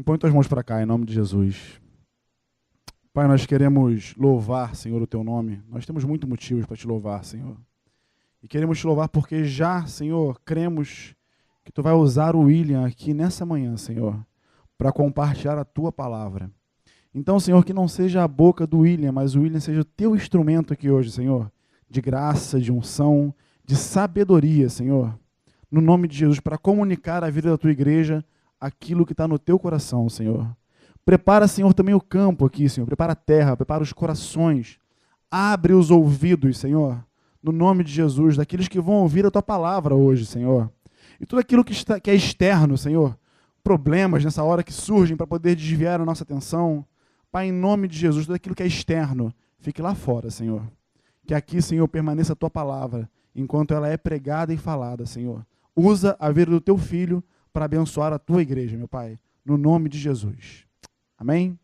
Põe tuas mãos para cá, em nome de Jesus. Pai, nós queremos louvar, Senhor, o Teu nome. Nós temos muitos motivos para Te louvar, Senhor. E queremos Te louvar porque já, Senhor, cremos que Tu vai usar o William aqui nessa manhã, Senhor, para compartilhar a Tua palavra. Então, Senhor, que não seja a boca do William, mas o William seja o Teu instrumento aqui hoje, Senhor, de graça, de unção, de sabedoria, Senhor, no nome de Jesus, para comunicar a vida da Tua igreja aquilo que está no Teu coração, Senhor. Prepara, Senhor, também o campo aqui, Senhor. Prepara a terra, prepara os corações. Abre os ouvidos, Senhor, no nome de Jesus, daqueles que vão ouvir a Tua palavra hoje, Senhor. E tudo aquilo que é externo, Senhor, problemas nessa hora que surgem para poder desviar a nossa atenção, Pai, em nome de Jesus, tudo aquilo que é externo, fique lá fora, Senhor. Que aqui, Senhor, permaneça a Tua palavra, enquanto ela é pregada e falada, Senhor. Usa a vida do Teu Filho para abençoar a Tua igreja, meu Pai, no nome de Jesus. Amém?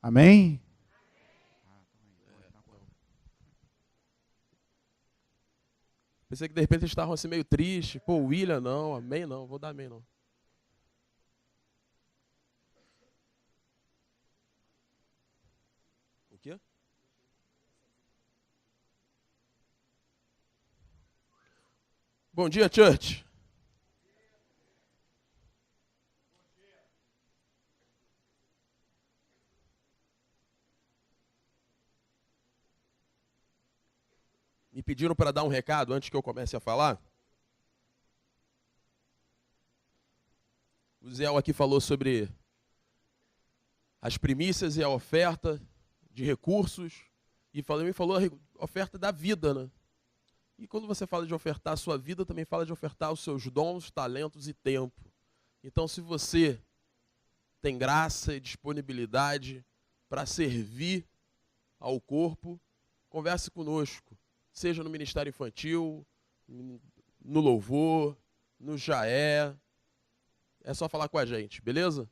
Amém? Pensei que de repente eles estavam assim meio tristes. Pô, William não, amém não, vou dar amém não. O quê? Bom dia, church. Me pediram para dar um recado antes que eu comece a falar. O Zé aqui falou sobre as primícias e a oferta de recursos. E me falou a oferta da vida, né? E quando você fala de ofertar a sua vida, também fala de ofertar os seus dons, talentos e tempo. Então, se você tem graça e disponibilidade para servir ao corpo, converse conosco. Seja no Ministério Infantil, no Louvor, no Jaé. É só falar com a gente, beleza?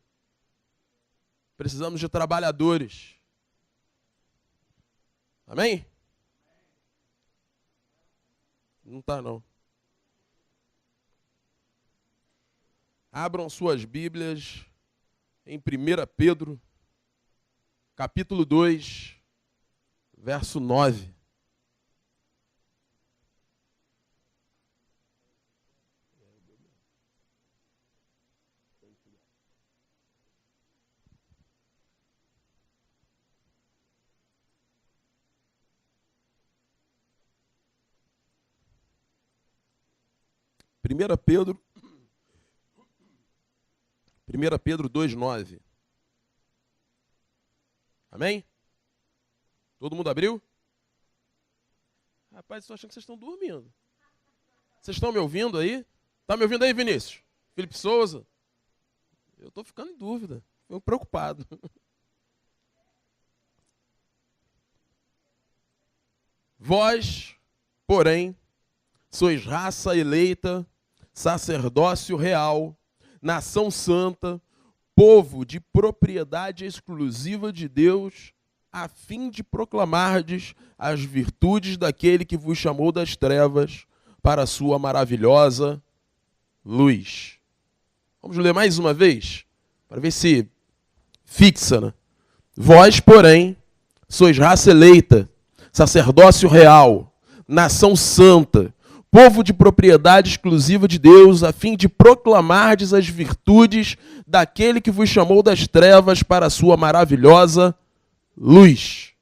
Precisamos de trabalhadores. Amém? Não tá, não. Abram suas Bíblias em 1 Pedro, capítulo 2, verso 9. Primeira Pedro 2,9. Amém? Todo mundo abriu? Rapaz, estou achando que vocês estão dormindo. Vocês estão me ouvindo aí? Tá me ouvindo aí, Vinícius? Felipe Souza? Eu estou ficando em dúvida. Estou preocupado. Vós, porém, sois raça eleita, sacerdócio real, nação santa, povo de propriedade exclusiva de Deus, a fim de proclamardes as virtudes daquele que vos chamou das trevas para a sua maravilhosa luz. Vamos ler mais uma vez, para ver se fixa, né? Vós, porém, sois raça eleita, sacerdócio real, nação santa, povo de propriedade exclusiva de Deus, a fim de proclamardes as virtudes daquele que vos chamou das trevas para a sua maravilhosa luz.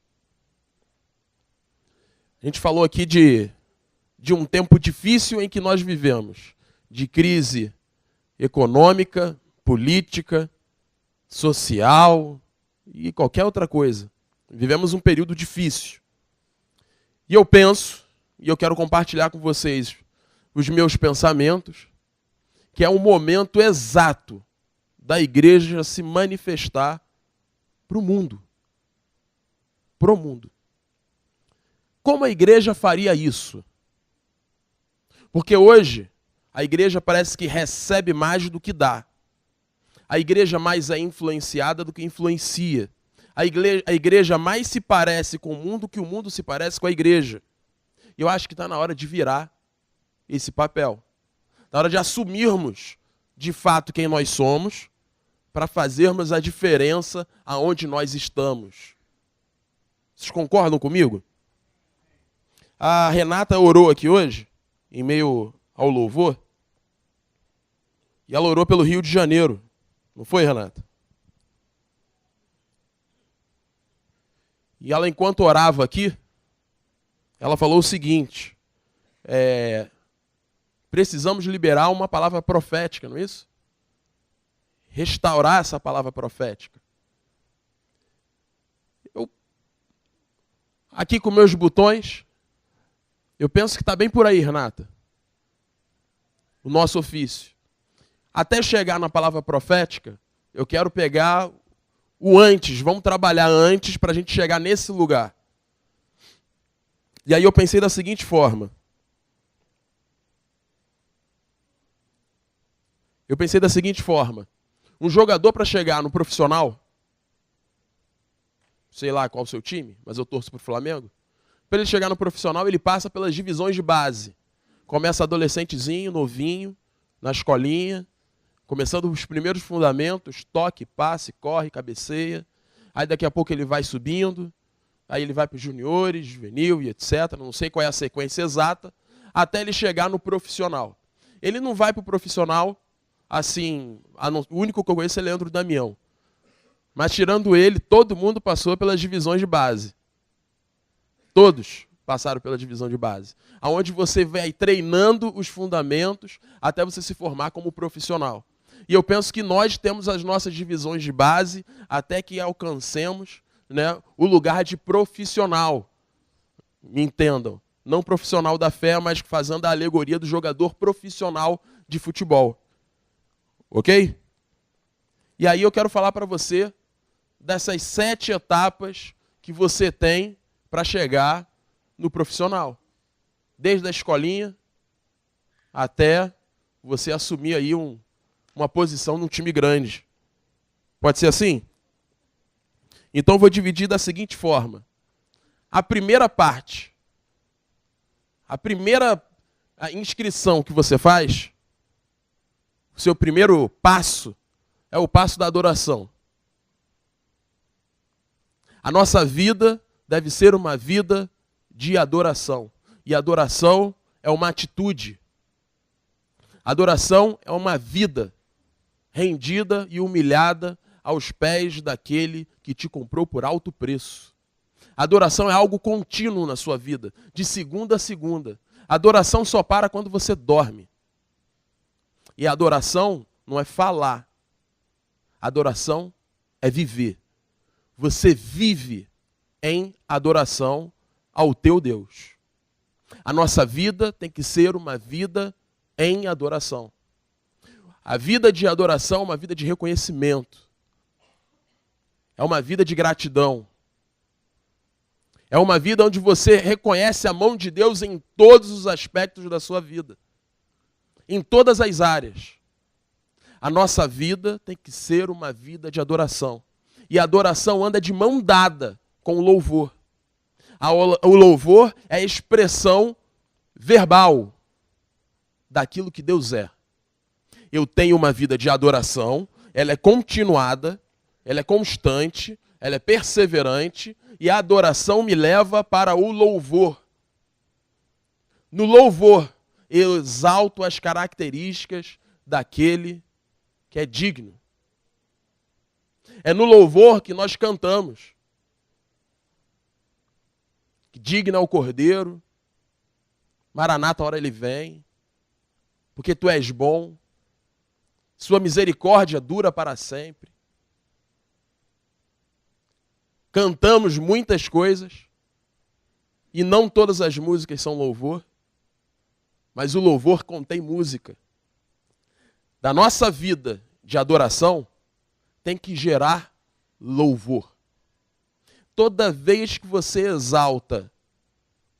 A gente falou aqui de um tempo difícil em que nós vivemos, de crise econômica, política, social e qualquer outra coisa. Vivemos um período difícil. E eu penso, e eu quero compartilhar com vocês os meus pensamentos, que é o momento exato da igreja se manifestar para o mundo. Para o mundo. Como a igreja faria isso? Porque hoje a igreja parece que recebe mais do que dá. A igreja mais é influenciada do que influencia. A igreja mais se parece com o mundo do que o mundo se parece com a igreja. Eu acho que está na hora de virar esse papel. Na hora de assumirmos de fato quem nós somos, para fazermos a diferença aonde nós estamos. Vocês concordam comigo? A Renata orou aqui hoje, em meio ao louvor, e ela orou pelo Rio de Janeiro. Não foi, Renata? E ela, enquanto orava aqui, ela falou o seguinte, precisamos liberar uma palavra profética, não é isso? Restaurar essa palavra profética. Eu, aqui com meus botões, eu penso que está bem por aí, Renata. O nosso ofício. Até chegar na palavra profética, eu quero pegar o antes, vamos trabalhar antes para a gente chegar nesse lugar. E aí eu pensei da seguinte forma. Um jogador para chegar no profissional, sei lá qual é o seu time, mas eu torço para o Flamengo. Para ele chegar no profissional, ele passa pelas divisões de base. Começa adolescentezinho, novinho, na escolinha, começando os primeiros fundamentos, toque, passe, corre, cabeceia. Aí daqui a pouco ele vai subindo, aí ele vai para os juniores, juvenil e etc. Não sei qual é a sequência exata, até ele chegar no profissional. Ele não vai para o profissional assim, o único que eu conheço é Leandro Damião. Mas tirando ele, todo mundo passou pelas divisões de base. Todos passaram pela divisão de base. Onde você vai treinando os fundamentos até você se formar como profissional. E eu penso que nós temos as nossas divisões de base até que alcancemos, né, o lugar de profissional. Me entendam. Não profissional da fé, mas fazendo a alegoria do jogador profissional de futebol. Ok? E aí eu quero falar para você dessas 7 etapas que você tem para chegar no profissional. Desde a escolinha até você assumir aí uma posição num time grande. Pode ser assim? Então eu vou dividir da seguinte forma. A primeira parte, a inscrição que você faz, o seu primeiro passo é o passo da adoração. A nossa vida deve ser uma vida de adoração. E adoração é uma atitude. Adoração é uma vida rendida e humilhada aos pés daquele que te comprou por alto preço. Adoração é algo contínuo na sua vida, de segunda a segunda. Adoração só para quando você dorme. E a adoração não é falar. Adoração é viver. Você vive em adoração ao teu Deus. A nossa vida tem que ser uma vida em adoração. A vida de adoração é uma vida de reconhecimento. É uma vida de gratidão. É uma vida onde você reconhece a mão de Deus em todos os aspectos da sua vida. Em todas as áreas. A nossa vida tem que ser uma vida de adoração. E a adoração anda de mão dada com o louvor. O louvor é a expressão verbal daquilo que Deus é. Eu tenho uma vida de adoração, ela é continuada, ela é constante, ela é perseverante, e a adoração me leva para o louvor. No louvor, eu exalto as características daquele que é digno. É no louvor que nós cantamos. Digno é o Cordeiro, Maranata, a hora ele vem, porque tu és bom, sua misericórdia dura para sempre. Cantamos muitas coisas, e não todas as músicas são louvor, mas o louvor contém música. Da nossa vida de adoração, tem que gerar louvor. Toda vez que você exalta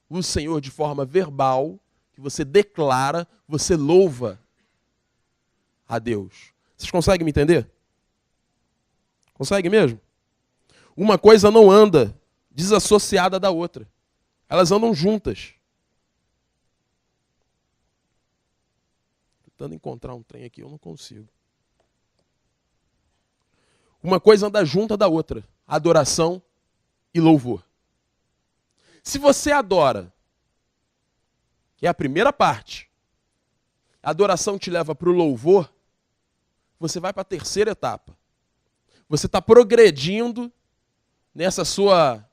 o Senhor de forma verbal, que você declara, você louva a Deus. Vocês conseguem me entender? Consegue mesmo? Uma coisa não anda desassociada da outra. Elas andam juntas. tentando encontrar um trem aqui, eu não consigo. Uma coisa anda junto da outra. Adoração e louvor. Se você adora, que é a primeira parte, a adoração te leva para o louvor, você vai para a terceira etapa. Você está progredindo nessa sua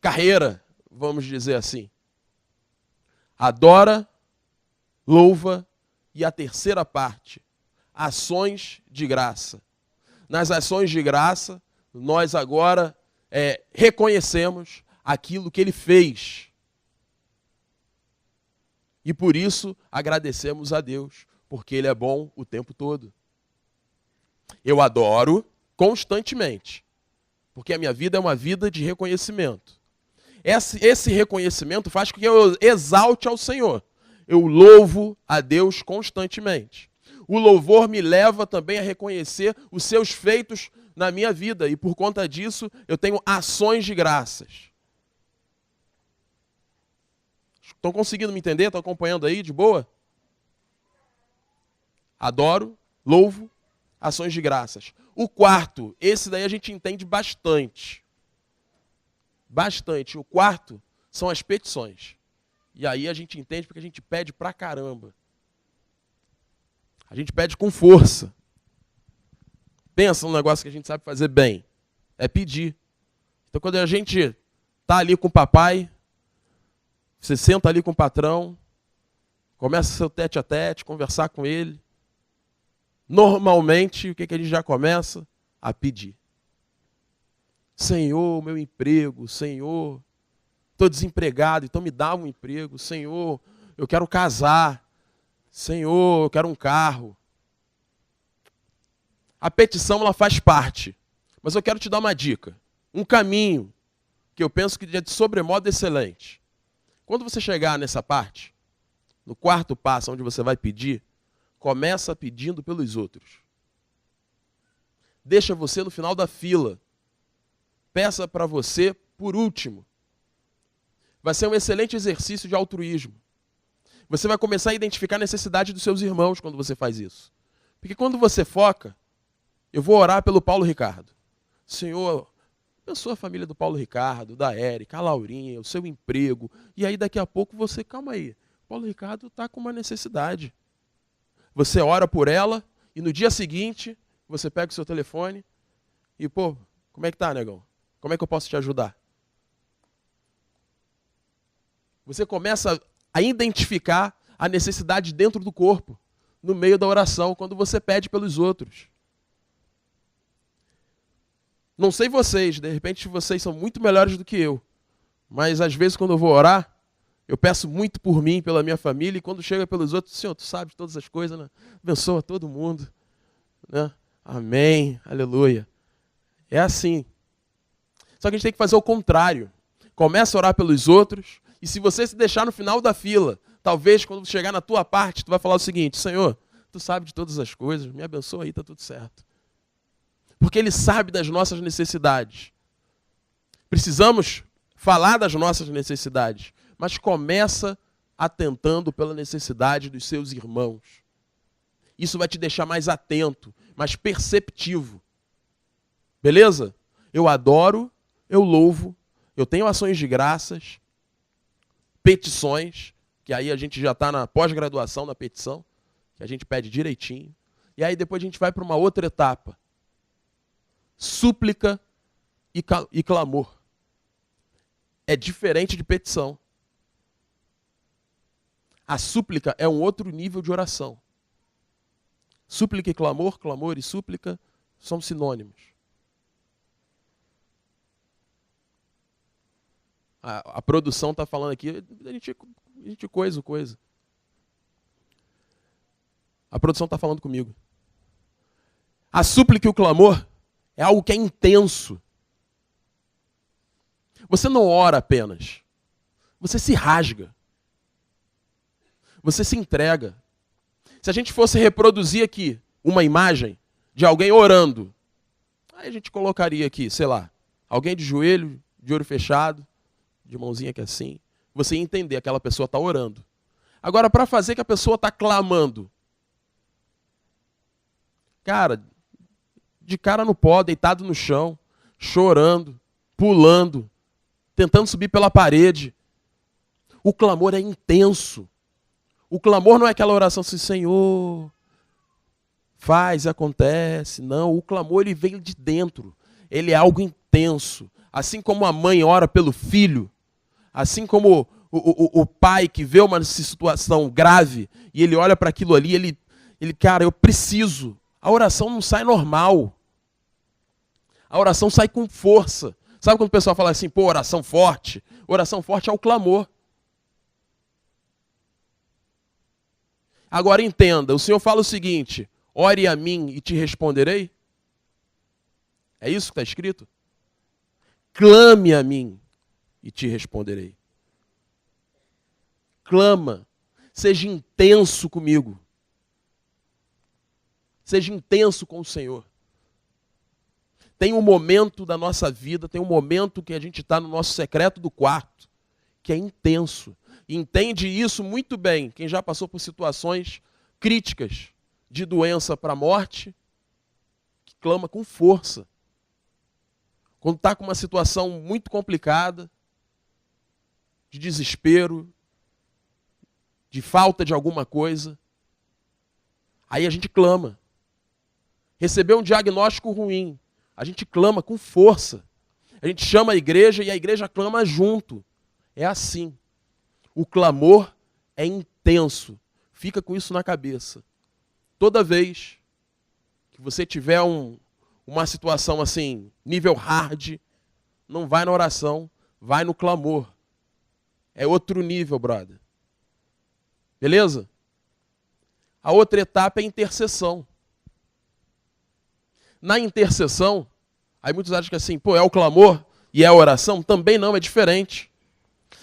carreira, vamos dizer assim. Adora, louva e a terceira parte, ações de graça. Nas ações de graça, nós agora reconhecemos aquilo que ele fez. E por isso agradecemos a Deus, porque ele é bom o tempo todo. Eu adoro constantemente, porque a minha vida é uma vida de reconhecimento. Esse reconhecimento faz com que eu exalte ao Senhor. Eu louvo a Deus constantemente. O louvor me leva também a reconhecer os seus feitos na minha vida. E por conta disso, eu tenho ações de graças. Estão conseguindo me entender? Estão acompanhando aí de boa? Adoro, louvo, ações de graças. O quarto, esse daí a gente entende bastante. Bastante. O quarto são as petições. E aí a gente entende porque a gente pede pra caramba. A gente pede com força. Pensa num negócio que a gente sabe fazer bem. É pedir. Então quando a gente tá ali com o papai, você senta ali com o patrão, começa seu tete a tete, conversar com ele. Normalmente, o que a gente já começa? A pedir. Senhor, meu emprego, Senhor, estou desempregado, então me dá um emprego. Senhor, eu quero casar. Senhor, eu quero um carro. A petição, ela faz parte. Mas eu quero te dar uma dica. Um caminho que eu penso que é de sobremodo excelente. Quando você chegar nessa parte, no quarto passo, onde você vai pedir, começa pedindo pelos outros. Deixa você no final da fila. Peça para você por último. Vai ser um excelente exercício de altruísmo. Você vai começar a identificar a necessidade dos seus irmãos quando você faz isso. Porque quando você foca, eu vou orar pelo Paulo Ricardo. Senhor, abençoa a família do Paulo Ricardo, da Érica, a Laurinha, o seu emprego. E aí daqui a pouco você, calma aí, o Paulo Ricardo está com uma necessidade. Você ora por ela e no dia seguinte você pega o seu telefone e, pô, como é que tá, negão? Como é que eu posso te ajudar? Você começa a identificar a necessidade dentro do corpo, no meio da oração, quando você pede pelos outros. Não sei vocês, de repente vocês são muito melhores do que eu, mas às vezes quando eu vou orar, eu peço muito por mim, pela minha família, e quando chega pelos outros, Senhor, tu sabes todas as coisas, né? Abençoa todo mundo. Né? Amém, aleluia. É assim. Só que a gente tem que fazer o contrário. Começa a orar pelos outros, e se você se deixar no final da fila, talvez quando chegar na tua parte, tu vai falar o seguinte: Senhor, tu sabe de todas as coisas, me abençoa aí, tá tudo certo. Porque Ele sabe das nossas necessidades. Precisamos falar das nossas necessidades, mas começa atentando pela necessidade dos seus irmãos. Isso vai te deixar mais atento, mais perceptivo. Beleza? Eu adoro, eu louvo, eu tenho ações de graças, petições, que aí a gente já está na pós-graduação da petição, que a gente pede direitinho. E aí depois a gente vai para uma outra etapa. Súplica e clamor. É diferente de petição. A súplica é um outro nível de oração. Súplica e clamor, clamor e súplica são sinônimos. A produção está falando aqui, a gente coisa. A produção está falando comigo. A súplica e o clamor é algo que é intenso. Você não ora apenas. Você se rasga. Você se entrega. Se a gente fosse reproduzir aqui uma imagem de alguém orando, aí a gente colocaria aqui, sei lá, alguém de joelho, de olho fechado, de mãozinha aqui assim. Você ia entender, aquela pessoa está orando. Agora, para fazer que a pessoa está clamando, cara, de cara no pó, deitado no chão, chorando, pulando, tentando subir pela parede. O clamor é intenso. O clamor não é aquela oração assim, Senhor, faz, acontece. Não, o clamor ele vem de dentro. Ele é algo intenso. Assim como a mãe ora pelo filho, assim como o pai que vê uma situação grave e ele olha para aquilo ali, ele, cara, eu preciso. A oração não sai normal. A oração sai com força. Sabe quando o pessoal fala assim, pô, oração forte? Oração forte é o clamor. Agora entenda, o Senhor fala o seguinte, ore a mim e te responderei. É isso que está escrito? Clame a mim e te responderei. Clama. Seja intenso comigo. Seja intenso com o Senhor. Tem um momento da nossa vida, tem um momento que a gente está no nosso secreto do quarto, que é intenso. Entende isso muito bem quem já passou por situações críticas, de doença para a morte, que clama com força. Quando está com uma situação muito complicada, de desespero, de falta de alguma coisa, aí a gente clama. Recebeu um diagnóstico ruim, a gente clama com força. A gente chama a igreja e a igreja clama junto. É assim. O clamor é intenso. Fica com isso na cabeça. Toda vez que você tiver uma situação assim, nível hard, não vai na oração, vai no clamor. É outro nível, brother. Beleza? A outra etapa é a intercessão. Na intercessão, aí muitos acham que assim, pô, é o clamor e é a oração? Também não, é diferente.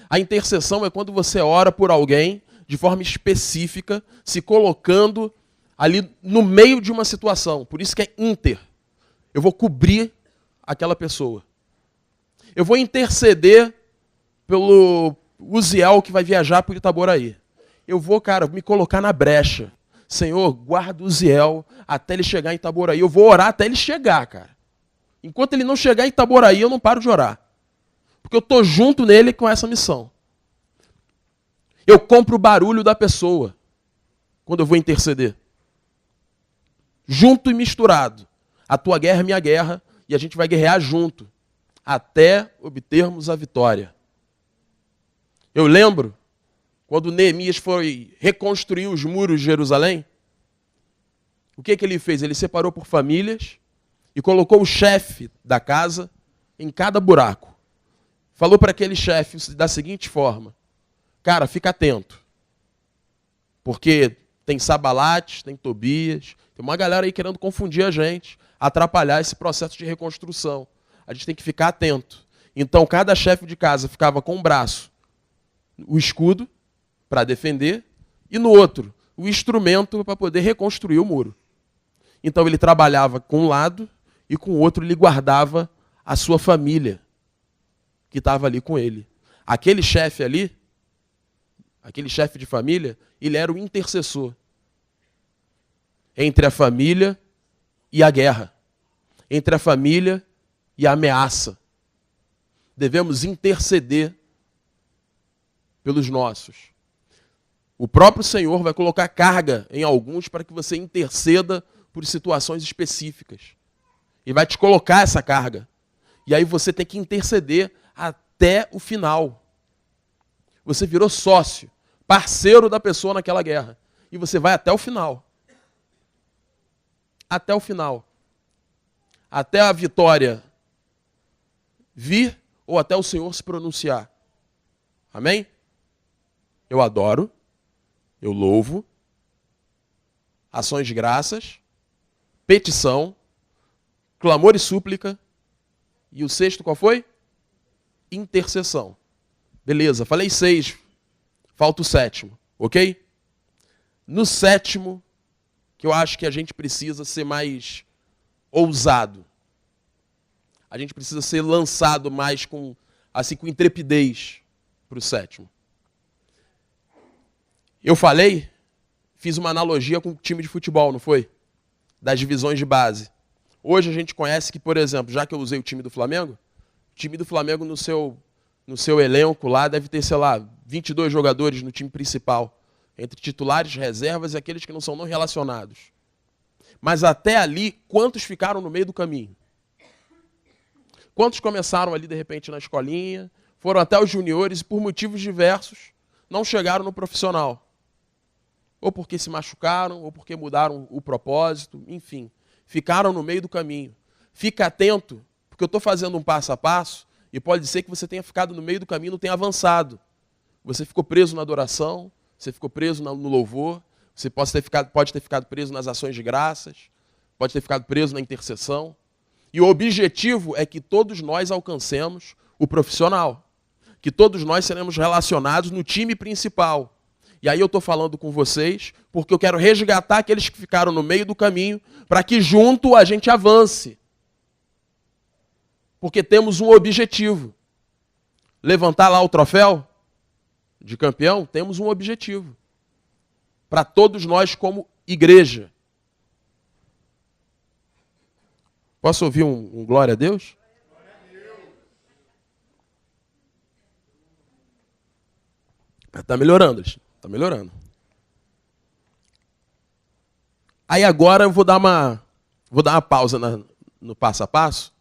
A intercessão é quando você ora por alguém de forma específica, se colocando ali no meio de uma situação. Por isso que é inter. Eu vou cobrir aquela pessoa. Eu vou interceder pelo Uziel que vai viajar para o Itaboraí. Eu vou, cara, me colocar na brecha. Senhor, guarda o Uziel até ele chegar em Itaboraí. Eu vou orar até ele chegar, cara. Enquanto ele não chegar em Itaboraí, eu não paro de orar. Porque eu estou junto nele com essa missão. Eu compro o barulho da pessoa quando eu vou interceder. Junto e misturado. A tua guerra é minha guerra e a gente vai guerrear junto até obtermos a vitória. Eu lembro quando Neemias foi reconstruir os muros de Jerusalém. O que ele fez? Ele separou por famílias e colocou o chefe da casa em cada buraco. Falou para aquele chefe da seguinte forma: cara, fica atento. Porque tem Sabalates, tem Tobias, tem uma galera aí querendo confundir a gente, atrapalhar esse processo de reconstrução. A gente tem que ficar atento. Então, cada chefe de casa ficava com um braço, o escudo, para defender, e no outro, o instrumento para poder reconstruir o muro. Então, ele trabalhava com um lado e com o outro ele guardava a sua família, que estava ali com ele. Aquele chefe ali, aquele chefe de família, ele era o intercessor entre a família e a guerra, entre a família e a ameaça. Devemos interceder pelos nossos. O próprio Senhor vai colocar carga em alguns para que você interceda por situações específicas. E vai te colocar essa carga. E aí você tem que interceder até o final. Você virou sócio, parceiro da pessoa naquela guerra. E você vai até o final. Até o final. Até a vitória vir ou até o Senhor se pronunciar. Amém? Eu adoro, eu louvo, ações de graças, petição, clamor e súplica. E o sexto qual foi? Intercessão. Beleza, falei 6, falta o 7º, ok? No 7º, que eu acho que a gente precisa ser mais ousado. A gente precisa ser lançado mais com intrepidez para o 7º. Eu falei, fiz uma analogia com o time de futebol, não foi? Das divisões de base. Hoje a gente conhece que, por exemplo, já que eu usei o time do Flamengo no seu elenco lá deve ter, sei lá, 22 jogadores no time principal, entre titulares, reservas e aqueles que não são não relacionados. Mas até ali, quantos ficaram no meio do caminho? Quantos começaram ali, de repente, na escolinha, foram até os juniores e, por motivos diversos, não chegaram no profissional? Ou porque se machucaram, ou porque mudaram o propósito, enfim. Ficaram no meio do caminho. Fica atento, porque eu estou fazendo um passo a passo e pode ser que você tenha ficado no meio do caminho e não tenha avançado. Você ficou preso na adoração, você ficou preso no louvor, você pode ter ficado preso nas ações de graças, pode ter ficado preso na intercessão. E o objetivo é que todos nós alcancemos o profissional, que todos nós seremos relacionados no time principal. E aí eu estou falando com vocês porque eu quero resgatar aqueles que ficaram no meio do caminho para que junto a gente avance. Porque temos um objetivo. Levantar lá o troféu de campeão, temos um objetivo. Para todos nós como igreja. Posso ouvir um glória a Deus? Está melhorando, está melhorando. Aí agora eu vou dar uma pausa no passo a passo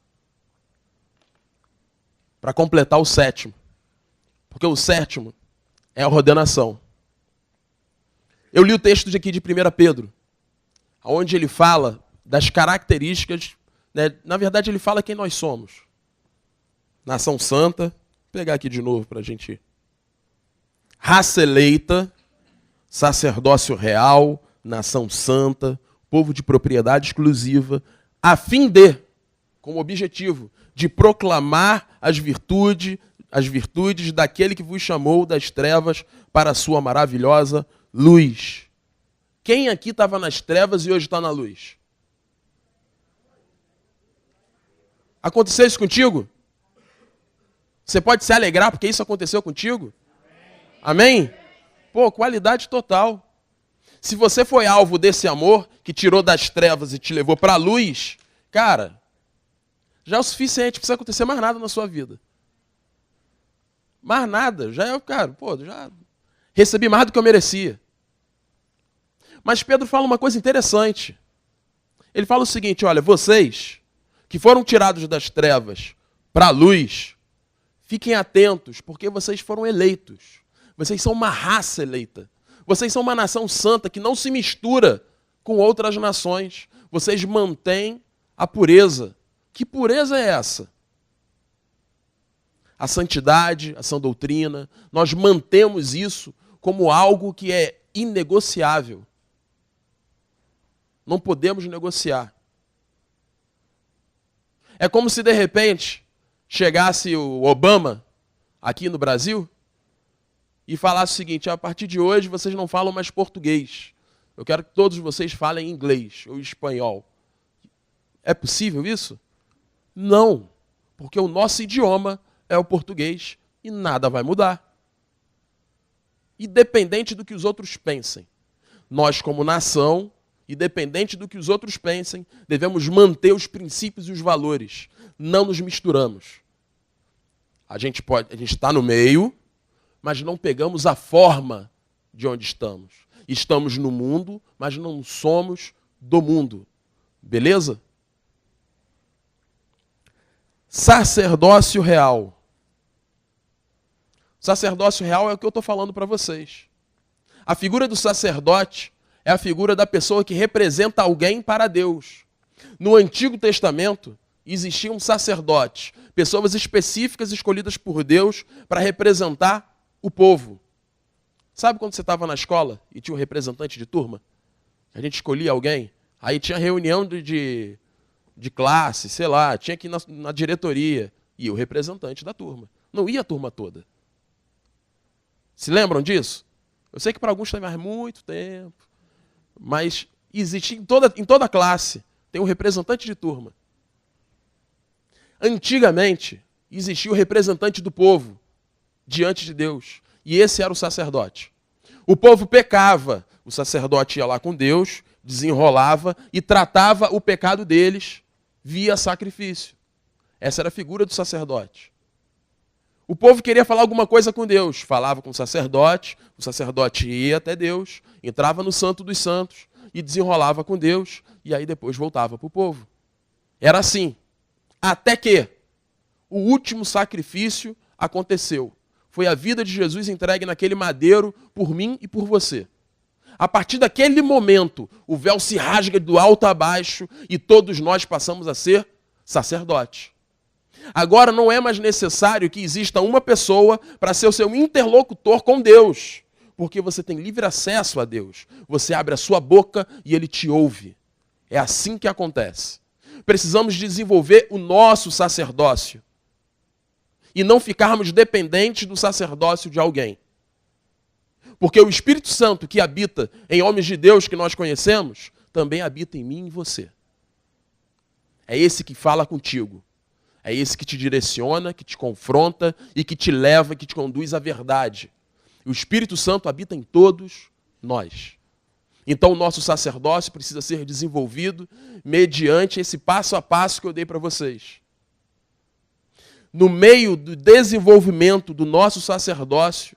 para completar o sétimo. Porque o sétimo é a ordenação. Eu li o texto aqui de 1 Pedro, onde ele fala das características, né? Na verdade ele fala quem nós somos. Nação santa, vou pegar aqui de novo para a gente... Raça eleita, sacerdócio real, nação santa, povo de propriedade exclusiva, a fim de, como objetivo, de proclamar as virtudes daquele que vos chamou das trevas para a sua maravilhosa luz. Quem aqui estava nas trevas e hoje está na luz? Aconteceu isso contigo? Você pode se alegrar porque isso aconteceu contigo? Amém? Pô, qualidade total. Se você foi alvo desse amor que tirou das trevas e te levou para a luz, cara, já é o suficiente, não precisa acontecer mais nada na sua vida. Mais nada, já é, cara, pô, já recebi mais do que eu merecia. Mas Pedro fala uma coisa interessante. Ele fala o seguinte, olha, vocês que foram tirados das trevas para a luz, fiquem atentos, porque vocês foram eleitos. Vocês são uma raça eleita. Vocês são uma nação santa que não se mistura com outras nações. Vocês mantêm a pureza. Que pureza é essa? A santidade, a sã doutrina. Nós mantemos isso como algo que é inegociável. Não podemos negociar. É como se, de repente, chegasse o Obama aqui no Brasil e falasse o seguinte, a partir de hoje vocês não falam mais português. Eu quero que todos vocês falem inglês ou espanhol. É possível isso? Não, porque o nosso idioma é o português e nada vai mudar. Independente do que os outros pensem. Nós, como nação, independente do que os outros pensem, devemos manter os princípios e os valores. Não nos misturamos. A gente está no meio, mas não pegamos a forma de onde estamos. Estamos no mundo, mas não somos do mundo. Beleza? Sacerdócio real. Sacerdócio real é o que eu estou falando para vocês. A figura do sacerdote é a figura da pessoa que representa alguém para Deus. No Antigo Testamento, existiam sacerdotes, pessoas específicas escolhidas por Deus para representar o povo. Sabe quando você estava na escola e tinha um representante de turma? A gente escolhia alguém, aí tinha reunião de classe, sei lá, tinha que ir na diretoria, e o representante da turma. Não ia a turma toda. Se lembram disso? Eu sei que para alguns tem mais muito tempo, mas existe em toda classe, tem um representante de turma. Antigamente, existia o representante do povo diante de Deus. E esse era o sacerdote. O povo pecava, o sacerdote ia lá com Deus, desenrolava e tratava o pecado deles via sacrifício. Essa era a figura do sacerdote. O povo queria falar alguma coisa com Deus, falava com o sacerdote ia até Deus, entrava no Santo dos Santos e desenrolava com Deus, e aí depois voltava para o povo. Era assim, até que o último sacrifício aconteceu. Foi a vida de Jesus entregue naquele madeiro por mim e por você. A partir daquele momento, o véu se rasga do alto a baixo e todos nós passamos a ser sacerdotes. Agora não é mais necessário que exista uma pessoa para ser o seu interlocutor com Deus, porque você tem livre acesso a Deus. Você abre a sua boca e Ele te ouve. É assim que acontece. Precisamos desenvolver o nosso sacerdócio e não ficarmos dependentes do sacerdócio de alguém. Porque o Espírito Santo que habita em homens de Deus que nós conhecemos, também habita em mim e em você. É esse que fala contigo. É esse que te direciona, que te confronta e que te leva, que te conduz à verdade. O Espírito Santo habita em todos nós. Então o nosso sacerdócio precisa ser desenvolvido mediante esse passo a passo que eu dei para vocês. No meio do desenvolvimento do nosso sacerdócio,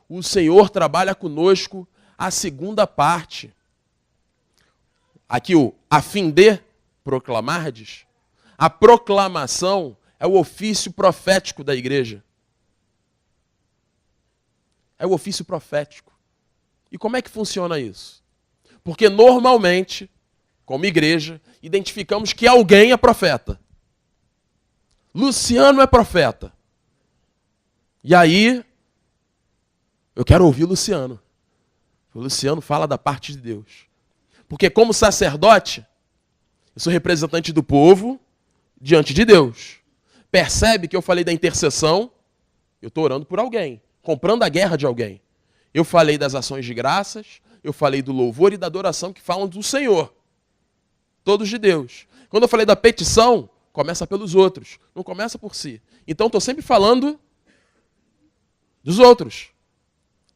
o Senhor trabalha conosco a segunda parte. Aqui o a fim de proclamardes. A proclamação é o ofício profético da igreja. É o ofício profético. E como é que funciona isso? Porque normalmente, como igreja, identificamos que alguém é profeta. Luciano é profeta. E aí, eu quero ouvir Luciano. O Luciano fala da parte de Deus. Porque como sacerdote, eu sou representante do povo diante de Deus. Percebe que eu falei da intercessão? Eu estou orando por alguém, comprando a guerra de alguém. Eu falei das ações de graças, eu falei do louvor e da adoração que falam do Senhor. Todos de Deus. Quando eu falei da petição, começa pelos outros, não começa por si. Então estou sempre falando dos outros.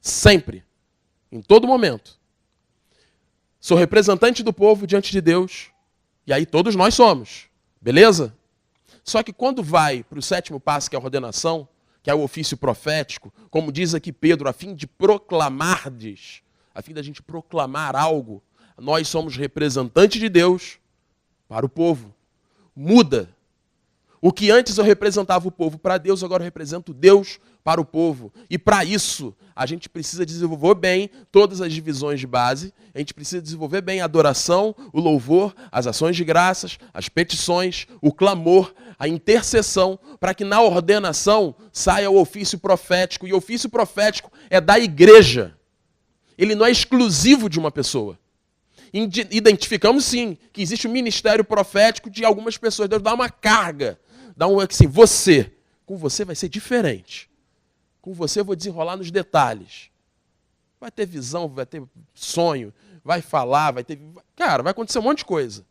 Sempre. Em todo momento. Sou representante do povo diante de Deus. E aí todos nós somos. Beleza? Só que quando vai para o sétimo passo, que é a ordenação, que é o ofício profético, como diz aqui Pedro, a fim de proclamardes, a fim da gente proclamar algo, nós somos representantes de Deus para o povo. Muda. O que antes eu representava o povo para Deus, agora eu represento Deus para o povo. E para isso, a gente precisa desenvolver bem todas as divisões de base, a gente precisa desenvolver bem a adoração, o louvor, as ações de graças, as petições, o clamor, a intercessão, para que na ordenação saia o ofício profético. E o ofício profético é da igreja. Ele não é exclusivo de uma pessoa. Identificamos sim que existe um ministério profético de algumas pessoas. Deus dá uma carga. Dá um assim, com você vai ser diferente. Com você eu vou desenrolar nos detalhes. Vai ter visão, vai ter sonho, vai falar, vai ter... Cara, vai acontecer um monte de coisa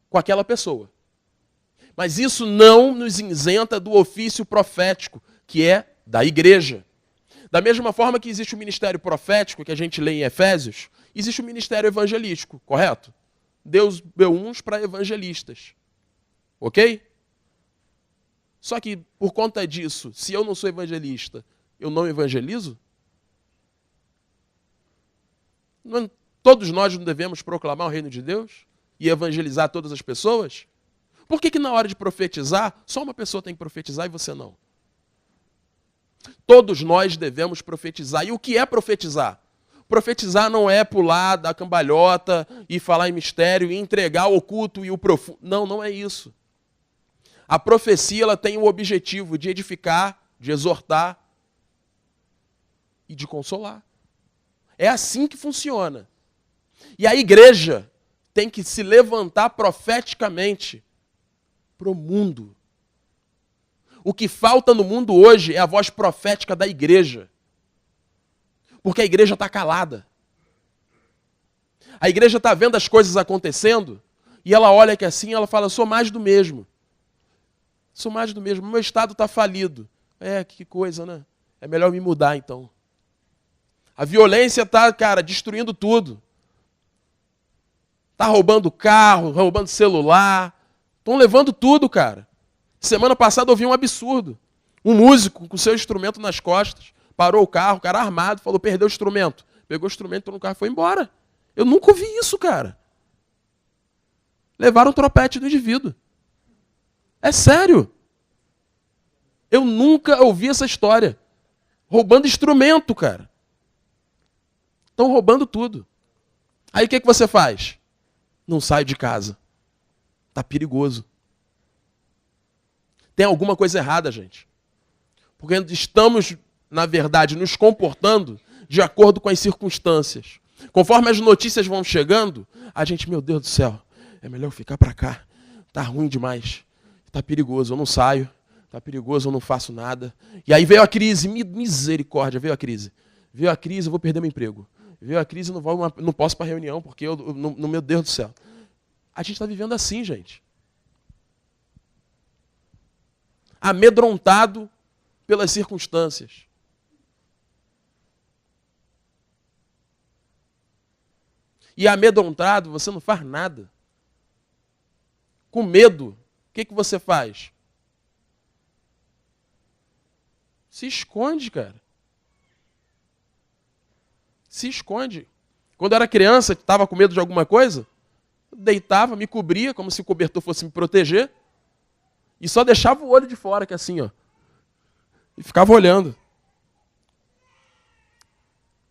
com aquela pessoa. Mas isso não nos isenta do ofício profético, que é da igreja. Da mesma forma que existe o ministério profético, que a gente lê em Efésios, existe o ministério evangelístico, correto? Deus deu uns para evangelistas. Ok? Só que, por conta disso, se eu não sou evangelista, eu não evangelizo? Todos nós não devemos proclamar o reino de Deus e evangelizar todas as pessoas? Por que na hora de profetizar, só uma pessoa tem que profetizar e você não? Todos nós devemos profetizar. E o que é profetizar? Profetizar não é pular da cambalhota e falar em mistério e entregar o oculto e o profundo. Não, não é isso. A profecia ela tem o objetivo de edificar, de exortar e de consolar. É assim que funciona. E a igreja tem que se levantar profeticamente para o mundo. O que falta no mundo hoje é a voz profética da igreja. Porque a igreja está calada. A igreja está vendo as coisas acontecendo e ela olha que assim, ela fala, sou mais do mesmo. Sou mais do mesmo. Meu estado está falido. Que coisa, né? É melhor me mudar, então. A violência está, cara, destruindo tudo. Está roubando carro, roubando celular. Estão levando tudo, cara. Semana passada eu ouvi um absurdo. Um músico com seu instrumento nas costas, parou o carro, o cara armado, falou, perdeu o instrumento. Pegou o instrumento, entrou no carro e foi embora. Eu nunca ouvi isso, cara. Levaram o tropete do indivíduo. É sério. Eu nunca ouvi essa história. Roubando instrumento, cara. Estão roubando tudo. Aí o que você faz? Não sai de casa. Está perigoso. Tem alguma coisa errada, gente. Porque estamos, na verdade, nos comportando de acordo com as circunstâncias. Conforme as notícias vão chegando, a gente, meu Deus do céu, é melhor eu ficar para cá. Está ruim demais. Está perigoso, eu não saio. Está perigoso, eu não faço nada. E aí veio a crise, misericórdia, veio a crise. Veio a crise, eu vou perder meu emprego. Veio a crise, eu não posso para reunião, porque meu Deus do céu. A gente está vivendo assim, gente. Amedrontado pelas circunstâncias. E amedrontado, você não faz nada. Com medo, o que você faz? Se esconde, cara. Se esconde. Quando eu era criança, estava com medo de alguma coisa, deitava, me cobria, como se o cobertor fosse me proteger, e só deixava o olho de fora, que é assim, ó. E ficava olhando.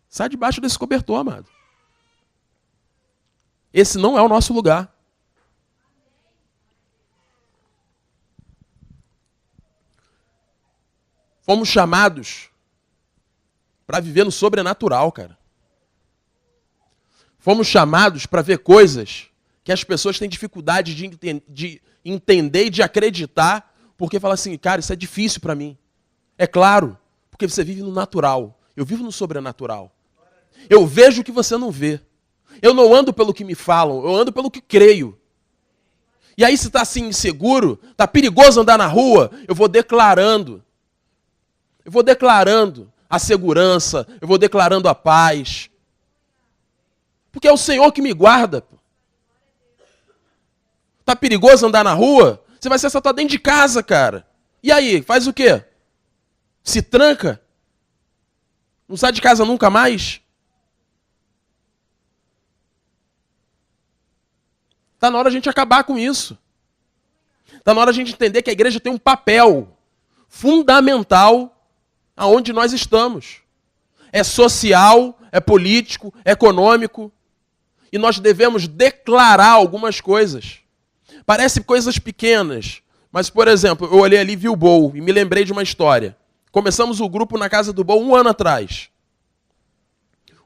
Sai debaixo desse cobertor, amado. Esse não é o nosso lugar. Fomos chamados para viver no sobrenatural, cara. Fomos chamados para ver coisas que as pessoas têm dificuldade de entender e de acreditar, porque falam assim, cara, isso é difícil para mim. É claro, porque você vive no natural. Eu vivo no sobrenatural. Eu vejo o que você não vê. Eu não ando pelo que me falam, eu ando pelo que creio. E aí se está assim inseguro, está perigoso andar na rua, eu vou declarando. Eu vou declarando a segurança, eu vou declarando a paz. Porque é o Senhor que me guarda. Tá perigoso andar na rua? Você vai ser assaltado dentro de casa, cara. E aí, faz o quê? Se tranca? Não sai de casa nunca mais? Tá na hora a gente acabar com isso. Tá na hora a gente entender que a igreja tem um papel fundamental aonde nós estamos. É social, é político, é econômico. E nós devemos declarar algumas coisas. Parece coisas pequenas, mas, por exemplo, eu olhei ali e vi o Bol e me lembrei de uma história. Começamos o grupo na casa do Bol 1 ano atrás.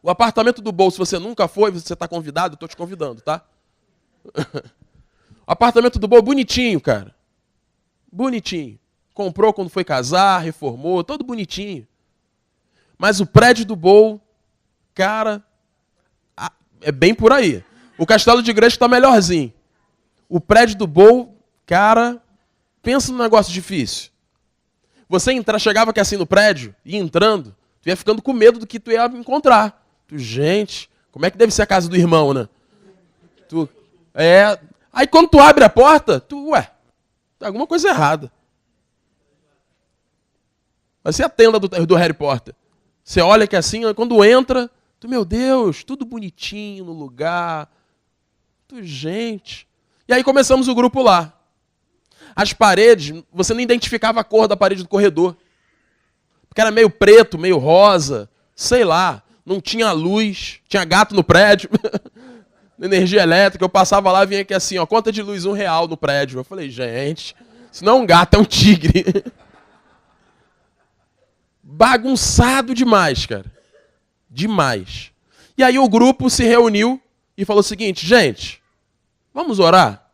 O apartamento do Bol, se você nunca foi, você está convidado, eu estou te convidando, tá? O apartamento do Bol, bonitinho, cara. Bonitinho. Comprou quando foi casar, reformou, todo bonitinho. Mas o prédio do Bol, cara, é bem por aí. O castelo de igreja está melhorzinho. O prédio do Bol, cara, pensa num negócio difícil. Você chegava aqui assim no prédio, ia entrando, tu ia ficando com medo do que tu ia encontrar. Gente, como é que deve ser a casa do irmão, né? Aí quando tu abre a porta, tem alguma coisa errada. Vai ser a tenda do Harry Potter. Você olha que assim, quando entra, meu Deus, tudo bonitinho no lugar. Gente. E aí começamos o grupo lá. As paredes, você não identificava a cor da parede do corredor. Porque era meio preto, meio rosa, sei lá. Não tinha luz, tinha gato no prédio. Energia elétrica, eu passava lá e vinha aqui assim, ó, conta de luz R$1 no prédio. Eu falei, gente, isso não é um gato, é um tigre. Bagunçado demais, cara. Demais. E aí o grupo se reuniu e falou o seguinte, gente, vamos orar?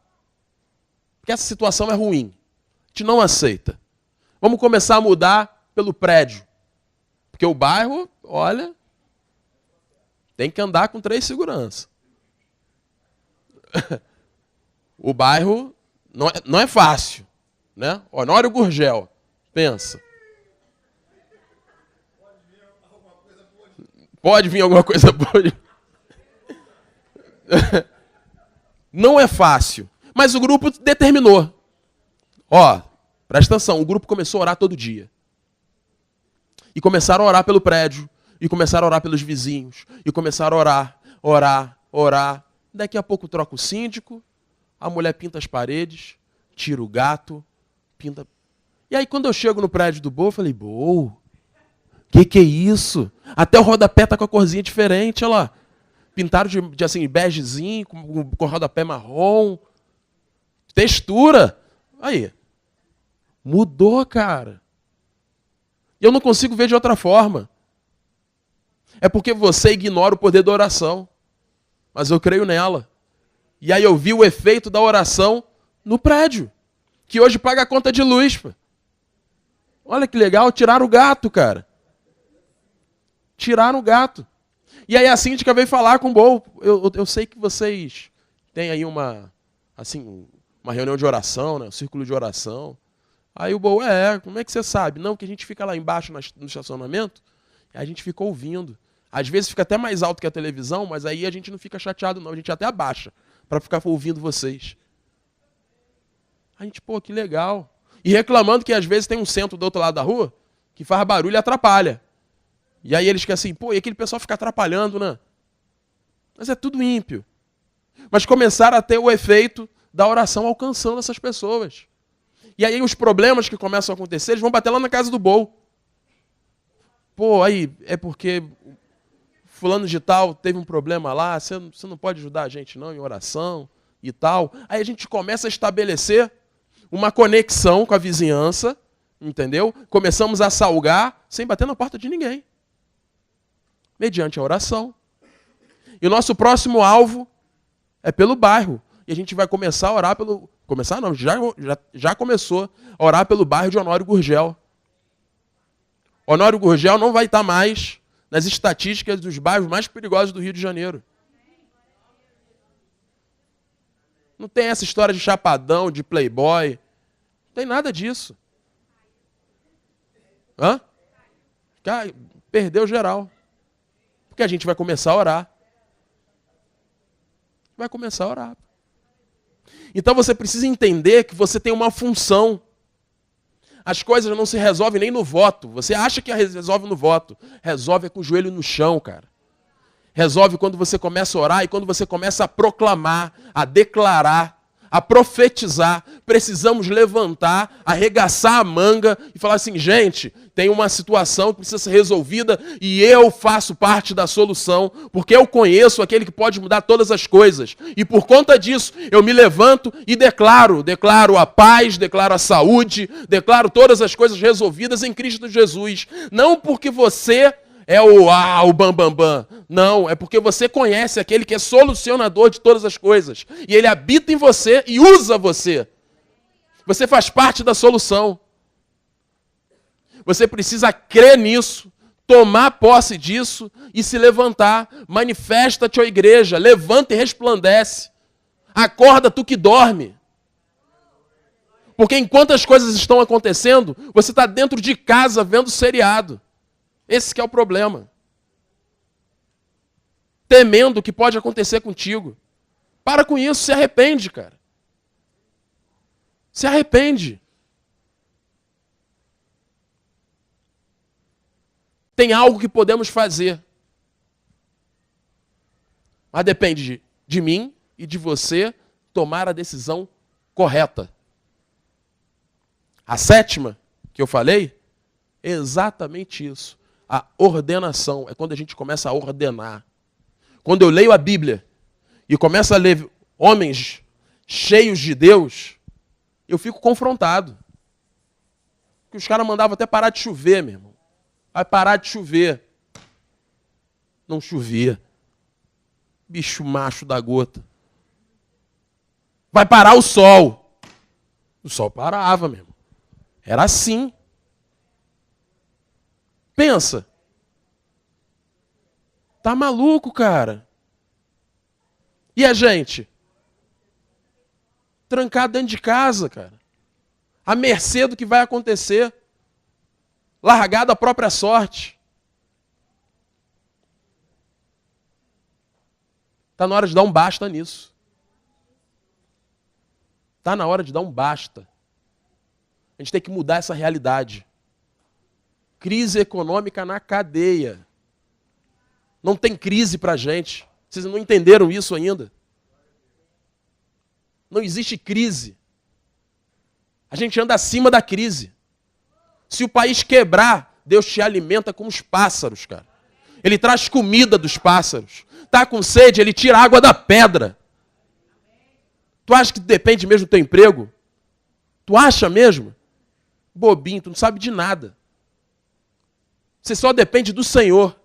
Porque essa situação é ruim. A gente não aceita. Vamos começar a mudar pelo prédio. Porque o bairro, olha, tem que andar com 3 seguranças. O bairro não é fácil, né? Honório Gurgel, pensa. Pode vir alguma coisa boa. Não é fácil. Mas o grupo determinou. Ó, presta atenção, o grupo começou a orar todo dia. E começaram a orar pelo prédio. E começaram a orar pelos vizinhos. E começaram a orar. Daqui a pouco troca o síndico. A mulher pinta as paredes. Tira o gato. Pinta. E aí quando eu chego no prédio do Bo, eu falei, Bo, que é isso? Até o rodapé tá com a corzinha diferente, olha lá. Pintaram de assim, begezinho, com rodapé marrom. Textura. Aí. Mudou, cara. E eu não consigo ver de outra forma. É porque você ignora o poder da oração. Mas eu creio nela. E aí eu vi o efeito da oração no prédio. Que hoje paga a conta de luz. Pô. Olha que legal, tiraram o gato, cara. Tiraram o gato. E aí a síndica veio falar com o Bo. Eu sei que vocês têm aí uma reunião de oração, né? Um círculo de oração. Aí o Bo, como é que você sabe? Não, que a gente fica lá embaixo no estacionamento e a gente fica ouvindo. Às vezes fica até mais alto que a televisão, mas aí a gente não fica chateado não, a gente até abaixa para ficar ouvindo vocês. A gente, que legal. E reclamando que às vezes tem um centro do outro lado da rua que faz barulho e atrapalha. E aí eles ficam assim, e aquele pessoal fica atrapalhando, né? Mas é tudo ímpio. Mas começaram a ter o efeito da oração alcançando essas pessoas. E aí os problemas que começam a acontecer, eles vão bater lá na casa do Bo. Aí é porque fulano de tal teve um problema lá, você não pode ajudar a gente não em oração e tal. Aí a gente começa a estabelecer uma conexão com a vizinhança, entendeu? Começamos a salgar sem bater na porta de ninguém. Mediante a oração. E o nosso próximo alvo é pelo bairro. E a gente vai começar a orar pelo... Começar não, já começou a orar pelo bairro de Honório Gurgel. Honório Gurgel não vai estar mais nas estatísticas dos bairros mais perigosos do Rio de Janeiro. Não tem essa história de chapadão, de playboy. Não tem nada disso. Perdeu geral. Porque a gente vai começar a orar. Vai começar a orar. Então você precisa entender que você tem uma função. As coisas não se resolvem nem no voto. Você acha que resolve no voto. Resolve com o joelho no chão, cara. Resolve quando você começa a orar e quando você começa a proclamar, a declarar, a profetizar. Precisamos levantar, arregaçar a manga e falar assim, gente, tem uma situação que precisa ser resolvida e eu faço parte da solução, porque eu conheço aquele que pode mudar todas as coisas. E por conta disso, eu me levanto e declaro a paz, declaro a saúde, declaro todas as coisas resolvidas em Cristo Jesus. Não porque você é o bambambam. Não, é porque você conhece aquele que é solucionador de todas as coisas. E ele habita em você e usa você. Você faz parte da solução. Você precisa crer nisso, tomar posse disso e se levantar. Manifesta-te, ó igreja, levanta e resplandece. Acorda tu que dorme. Porque enquanto as coisas estão acontecendo, você está dentro de casa vendo seriado. Esse que é o problema. Temendo o que pode acontecer contigo. Para com isso, se arrepende, cara. Se arrepende. Tem algo que podemos fazer. Mas depende de mim e de você tomar a decisão correta. A sétima que eu falei é exatamente isso. A ordenação é quando a gente começa a ordenar. Quando eu leio a Bíblia e começo a ler homens cheios de Deus, eu fico confrontado. Porque os caras mandavam até parar de chover, meu irmão. Vai parar de chover. Não chovia. Bicho macho da gota. Vai parar o sol. O sol parava, meu irmão. Era assim. Pensa. Tá maluco, cara? E a gente? Trancado dentro de casa, cara. À mercê do que vai acontecer. Largado à própria sorte. Está na hora de dar um basta nisso. Está na hora de dar um basta. A gente tem que mudar essa realidade. Crise econômica na cadeia. Não tem crise para a gente. Vocês não entenderam isso ainda? Não existe crise. A gente anda acima da crise. Se o país quebrar, Deus te alimenta com os pássaros, cara. Ele traz comida dos pássaros. Tá com sede, Ele tira a água da pedra. Tu acha que depende mesmo do teu emprego? Tu acha mesmo? Bobinho, tu não sabe de nada. Você só depende do Senhor.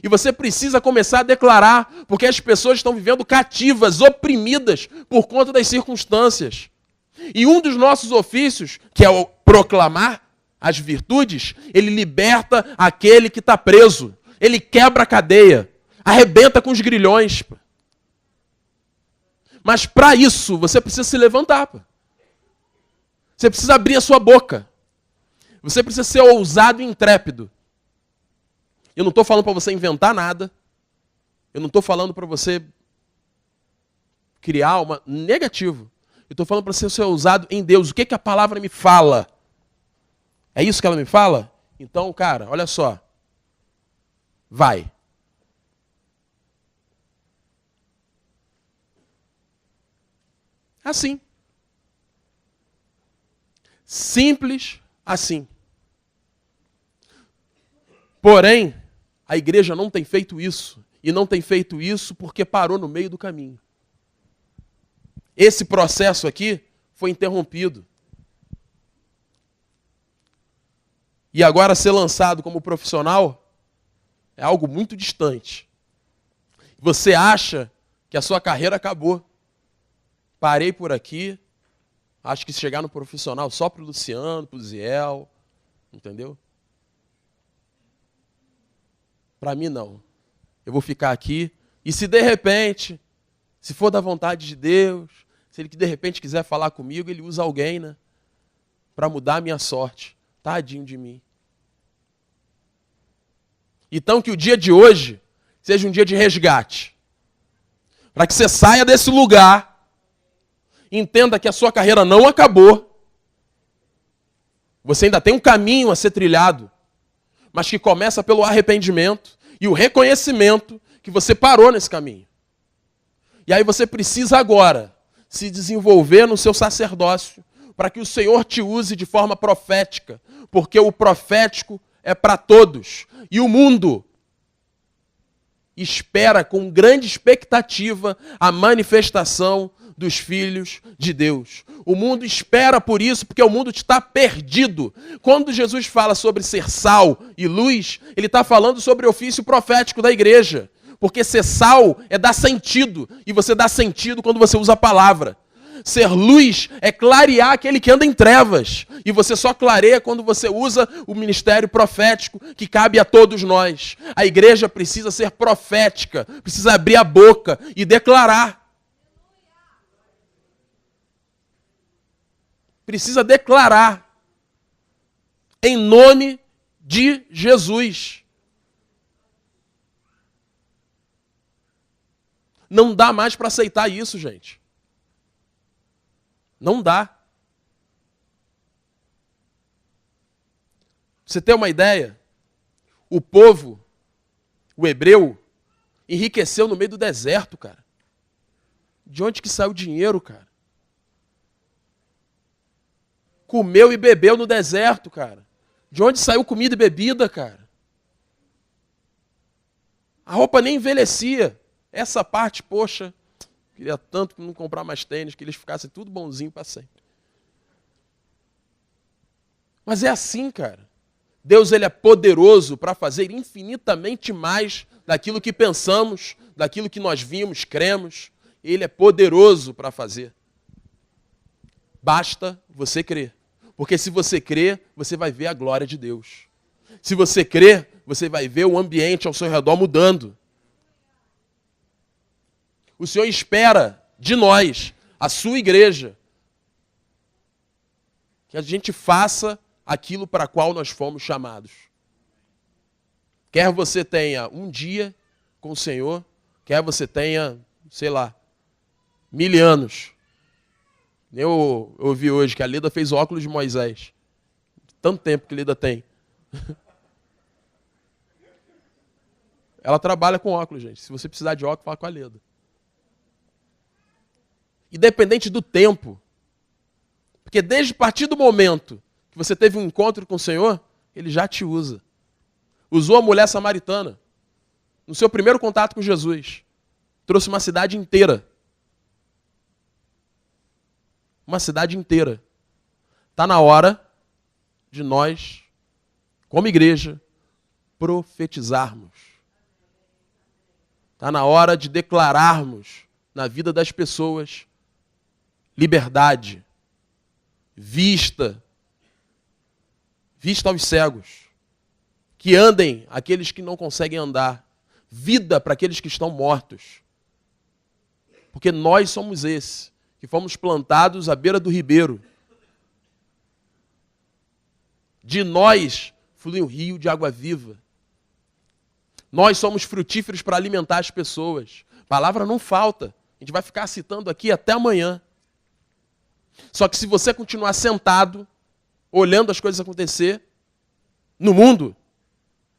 E você precisa começar a declarar, porque as pessoas estão vivendo cativas, oprimidas por conta das circunstâncias. E um dos nossos ofícios, que é o proclamar as virtudes, ele liberta aquele que está preso. Ele quebra a cadeia, arrebenta com os grilhões. Mas para isso, você precisa se levantar. Você precisa abrir a sua boca. Você precisa ser ousado e intrépido. Eu não estou falando para você inventar nada. Eu não estou falando para você criar uma... Negativo. Eu estou falando para você ser ousado em Deus. O que a palavra me fala? É isso que ela me fala? Então, cara, olha só. Vai. Assim. Simples assim. Porém, a igreja não tem feito isso. E não tem feito isso porque parou no meio do caminho. Esse processo aqui foi interrompido. E agora ser lançado como profissional é algo muito distante. Você acha que a sua carreira acabou. Parei por aqui. Acho que se chegar no profissional só para o Luciano, para o Ziel, entendeu? Para mim, não. Eu vou ficar aqui. E se de repente, se for da vontade de Deus, se Ele de repente quiser falar comigo, Ele usa alguém, né? Para mudar a minha sorte. Tadinho de mim. Então que o dia de hoje seja um dia de resgate. Para que você saia desse lugar, entenda que a sua carreira não acabou. Você ainda tem um caminho a ser trilhado, mas que começa pelo arrependimento e o reconhecimento que você parou nesse caminho. E aí você precisa agora se desenvolver no seu sacerdócio para que o Senhor te use de forma profética, porque o profético é para todos. E o mundo espera com grande expectativa a manifestação dos filhos de Deus. O mundo espera por isso, porque o mundo está perdido. Quando Jesus fala sobre ser sal e luz, ele está falando sobre o ofício profético da igreja. Porque ser sal é dar sentido, e você dá sentido quando você usa a palavra. Ser luz é clarear aquele que anda em trevas, e você só clareia quando você usa o ministério profético que cabe a todos nós. A igreja precisa ser profética, precisa abrir a boca e declarar. Precisa declarar em nome de Jesus. Não dá mais para aceitar isso, gente. Não dá. Pra você ter uma ideia, o povo, o hebreu, enriqueceu no meio do deserto, cara. De onde que saiu o dinheiro, cara? Comeu e bebeu no deserto, cara. De onde saiu comida e bebida, cara? A roupa nem envelhecia. Essa parte, poxa, queria tanto não comprar mais tênis, que eles ficassem tudo bonzinho para sempre. Mas é assim, cara. Deus, ele é poderoso para fazer infinitamente mais daquilo que pensamos, daquilo que nós vimos, cremos. Ele é poderoso para fazer. Basta você crer. Porque se você crer, você vai ver a glória de Deus. Se você crer, você vai ver o ambiente ao seu redor mudando. O Senhor espera de nós, a sua igreja, que a gente faça aquilo para qual nós fomos chamados. Quer você tenha um dia com o Senhor, quer você tenha, sei lá, 1000 anos. Eu ouvi hoje que a Lida fez óculos de Moisés. Tanto tempo que a Lida tem. Ela trabalha com óculos, gente. Se você precisar de óculos, fala com a Lida. Independente do tempo. Porque desde a partir do momento que você teve um encontro com o Senhor, Ele já te usa. Usou a mulher samaritana. No seu primeiro contato com Jesus. Trouxe uma cidade inteira. Uma cidade inteira. Está na hora de nós, como igreja, profetizarmos. Está na hora de declararmos na vida das pessoas liberdade, vista aos cegos, que andem aqueles que não conseguem andar, vida para aqueles que estão mortos. Porque nós somos esses, que fomos plantados à beira do ribeiro. De nós flui um rio de água viva. Nós somos frutíferos para alimentar as pessoas. Palavra não falta. A gente vai ficar citando aqui até amanhã. Só que se você continuar sentado, olhando as coisas acontecer, no mundo,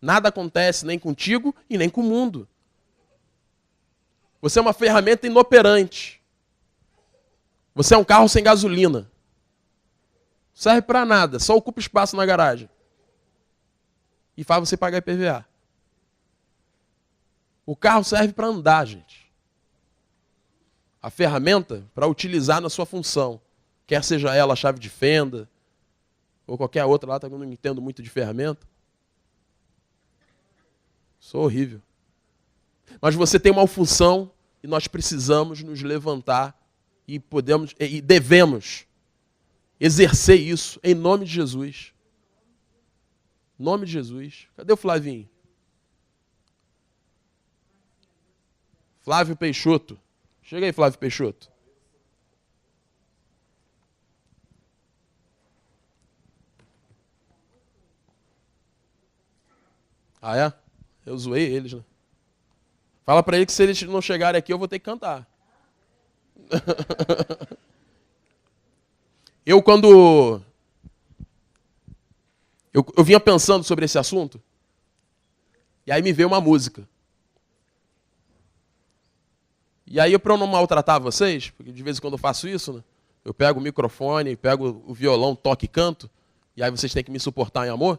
nada acontece nem contigo e nem com o mundo. Você é uma ferramenta inoperante. Você é um carro sem gasolina. Não serve para nada, só ocupa espaço na garagem. E faz você pagar IPVA. O carro serve para andar, gente. A ferramenta para utilizar na sua função. Quer seja ela a chave de fenda, ou qualquer outra lá, também não entendo muito de ferramenta. Sou horrível. Mas você tem uma função e nós precisamos nos levantar e podemos e devemos exercer isso em nome de Jesus. Em nome de Jesus. Cadê o Flavinho? Flávio Peixoto. Chega aí, Flávio Peixoto. Ah, é? Eu zoei eles, né? Fala pra ele que se eles não chegarem aqui, eu vou ter que cantar. Quando eu vinha pensando sobre esse assunto, e aí me veio uma música. E aí, para eu não maltratar vocês, porque de vez em quando eu faço isso, né? Eu pego o microfone, pego o violão, toco e canto, e aí vocês têm que me suportar em amor.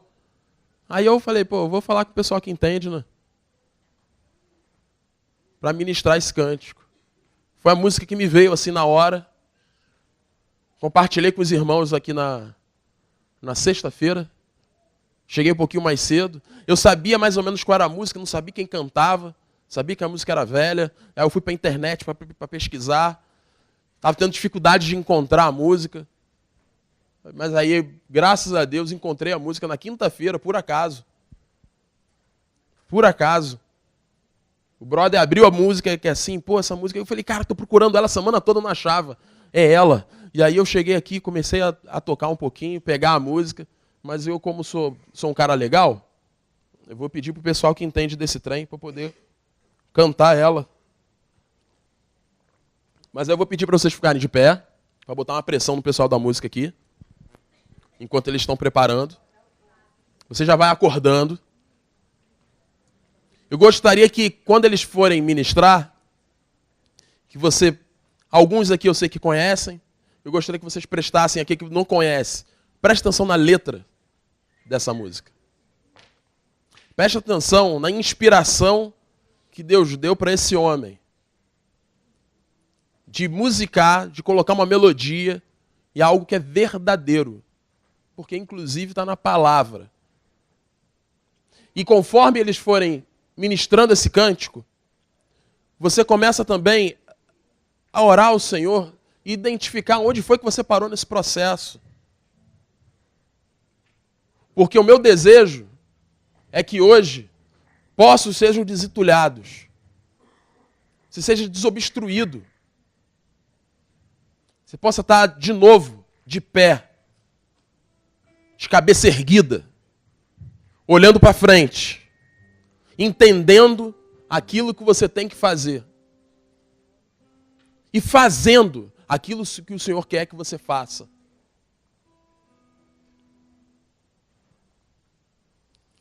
Aí eu falei, pô, eu vou falar com o pessoal que entende, né? Para ministrar esse cântico. Foi a música que me veio assim na hora. Compartilhei com os irmãos aqui na sexta-feira. Cheguei um pouquinho mais cedo. Eu sabia mais ou menos qual era a música, não sabia quem cantava. Sabia que a música era velha. Aí eu fui para a internet para pesquisar. Estava tendo dificuldade de encontrar a música. Mas aí, graças a Deus, encontrei a música na quinta-feira, por acaso. Por acaso. O brother abriu a música, que é assim, pô, essa música. Eu falei, cara, tô procurando ela a semana toda, não achava. É ela. E aí eu cheguei aqui, comecei a tocar um pouquinho, pegar a música. Mas eu, como sou um cara legal, eu vou pedir pro pessoal que entende desse trem para poder cantar ela. Mas eu vou pedir para vocês ficarem de pé, para botar uma pressão no pessoal da música aqui. Enquanto eles estão preparando. Você já vai acordando. Eu gostaria que, quando eles forem ministrar, que você, alguns aqui eu sei que conhecem, eu gostaria que vocês prestassem aqui, que não conhece, preste atenção na letra dessa música. Preste atenção na inspiração que Deus deu para esse homem. De musicar, de colocar uma melodia e algo que é verdadeiro. Porque, inclusive, está na palavra. E conforme eles forem ministrando esse cântico, você começa também a orar ao Senhor e identificar onde foi que você parou nesse processo. Porque o meu desejo é que hoje poços sejam desentulhados, você seja desobstruído, você possa estar de novo de pé, de cabeça erguida, olhando para frente, entendendo aquilo que você tem que fazer. E fazendo aquilo que o Senhor quer que você faça.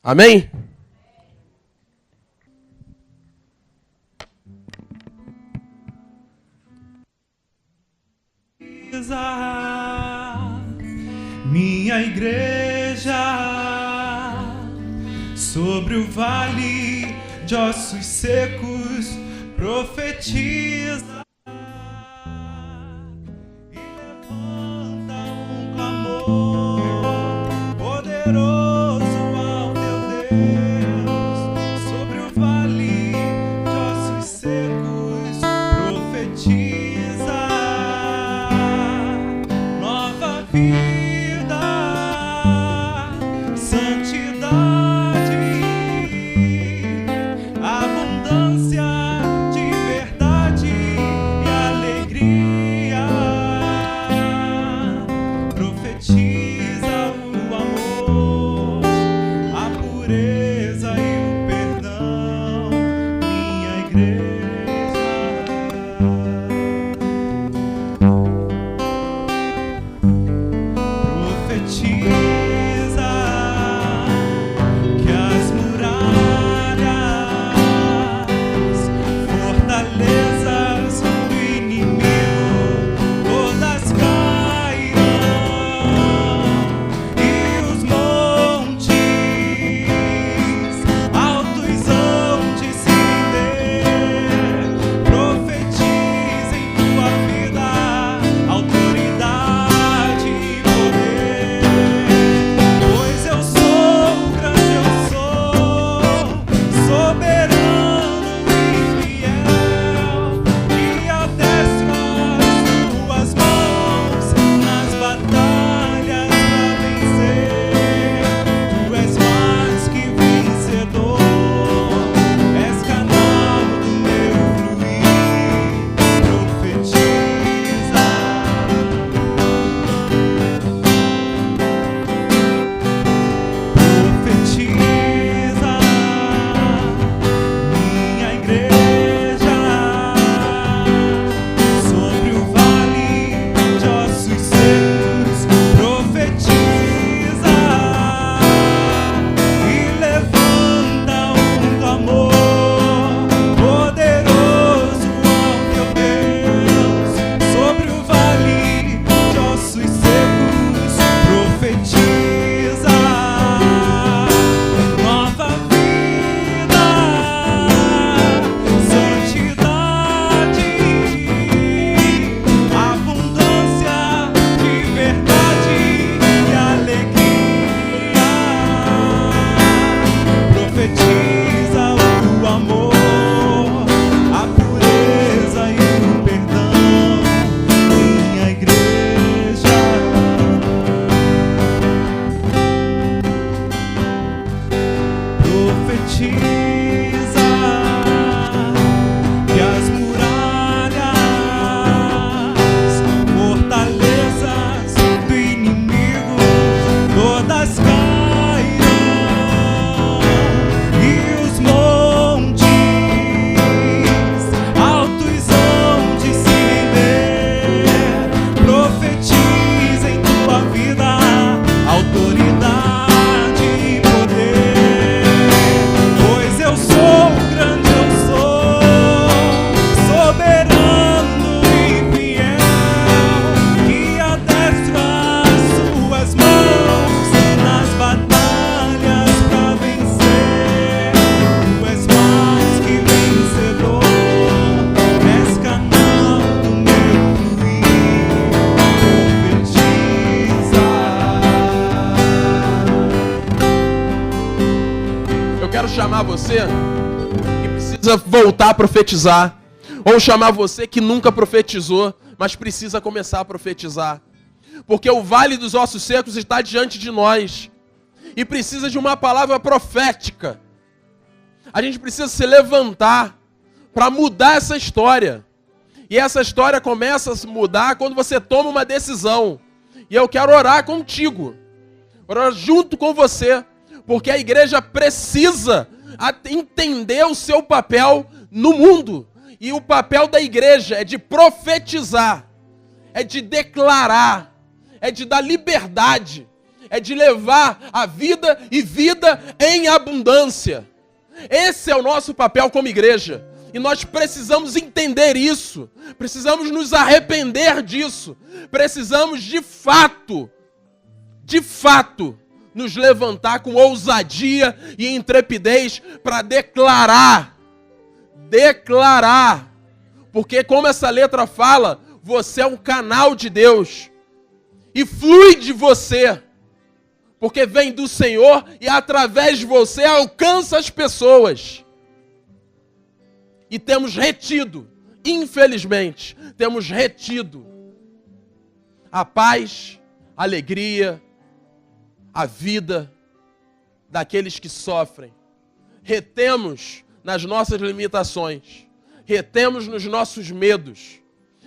Amém? Minha igreja sobre o vale de ossos secos profetiza e levanta um clamor poderoso ao teu Deus. Sobre o vale de ossos secos profetiza nova vida, santidade, abundância de verdade e alegria. Profetiza o amor, a pureza e o perdão, minha igreja. Profetiza que as muralhas, fortalezas do inimigo, todas cairão, e os montes altos hão de se render. Profetiza em tua vida autoridade e poder, pois eu sou grande, eu sou soberano e fiel, que adestro as tuas mãos nas batalhas pra vencer. Tu és mais que vencedor, és canal do meu fluir. Profetiza. Profetiza, minha igreja, sobre o vale de ossos secos. Profetiza e levanta um clamor poderoso ao teu Deus. Sobre o vale de ossos secos, profetiza nova vida, santidade, abundância de verdade e alegria. Profetiza o amor, a pureza e o perdão, minha igreja. Profetiza que as muralhas, fortalezas do inimigo, todas cairão, e os montes altos hão de se render. Profetiza em tua vida autoridade e poder, pois eu sou grande, eu sou soberano e fiel, que adestro as suas mãos nas batalhas pra vencer. Tu és mais que vencedor, és canal do meu fluir. Profetiza. Eu quero chamar você que precisa voltar a profetizar. Ou chamar você que nunca profetizou, mas precisa começar a profetizar. Porque o vale dos ossos secos está diante de nós. E precisa de uma palavra profética. A gente precisa se levantar para mudar essa história. E essa história começa a se mudar quando você toma uma decisão. E eu quero orar contigo. Orar junto com você. Porque a igreja precisa a entender o seu papel no mundo. E o papel da igreja é de profetizar, é de declarar, é de dar liberdade, é de levar a vida e vida em abundância. Esse é o nosso papel como igreja. E nós precisamos entender isso, precisamos nos arrepender disso, precisamos de fato, nos levantar com ousadia e intrepidez para declarar, porque como essa letra fala, você é um canal de Deus, e flui de você, porque vem do Senhor e através de você alcança as pessoas. E temos retido, infelizmente, temos retido a paz, a alegria, a vida daqueles que sofrem. Retemos nas nossas limitações, retemos nos nossos medos,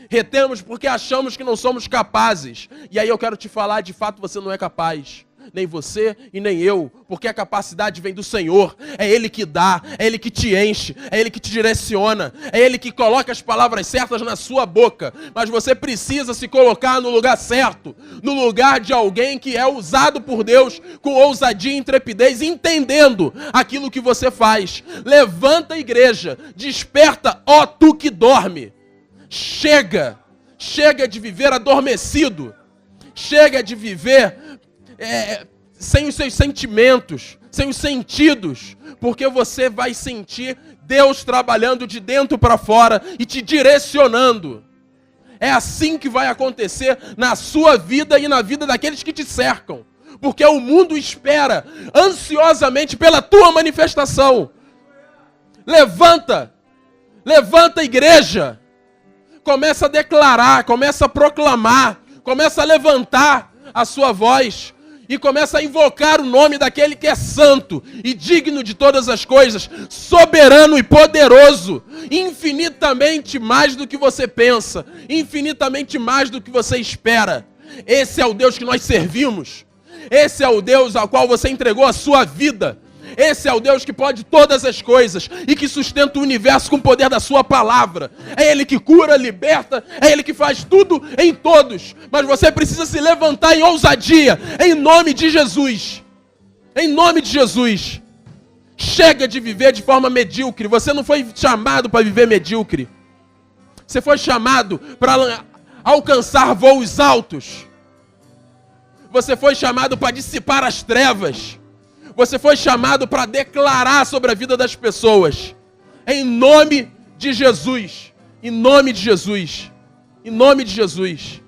retemos porque achamos que não somos capazes. E aí eu quero te falar, de fato você não é capaz. Nem você e nem eu, porque a capacidade vem do Senhor, é Ele que dá, é Ele que te enche, é Ele que te direciona, é Ele que coloca as palavras certas na sua boca, mas você precisa se colocar no lugar certo, no lugar de alguém que é usado por Deus com ousadia e intrepidez, entendendo aquilo que você faz. Levanta a igreja, desperta, ó tu que dorme, chega de viver adormecido, chega de viver sem os seus sentimentos, sem os sentidos, porque você vai sentir Deus trabalhando de dentro para fora e te direcionando. É assim que vai acontecer na sua vida e na vida daqueles que te cercam, porque o mundo espera ansiosamente pela tua manifestação. Levanta igreja, começa a declarar, começa a proclamar, começa a levantar a sua voz, e começa a invocar o nome daquele que é santo e digno de todas as coisas, soberano e poderoso, infinitamente mais do que você pensa, infinitamente mais do que você espera. Esse é o Deus que nós servimos, esse é o Deus ao qual você entregou a sua vida, esse é o Deus que pode todas as coisas e que sustenta o universo com o poder da sua palavra. É Ele que cura, liberta, é Ele que faz tudo em todos. Mas você precisa se levantar em ousadia, em nome de Jesus. Em nome de Jesus. Chega de viver de forma medíocre. Você não foi chamado para viver medíocre. Você foi chamado para alcançar voos altos. Você foi chamado para dissipar as trevas. Você foi chamado para declarar sobre a vida das pessoas. Em nome de Jesus. Em nome de Jesus. Em nome de Jesus.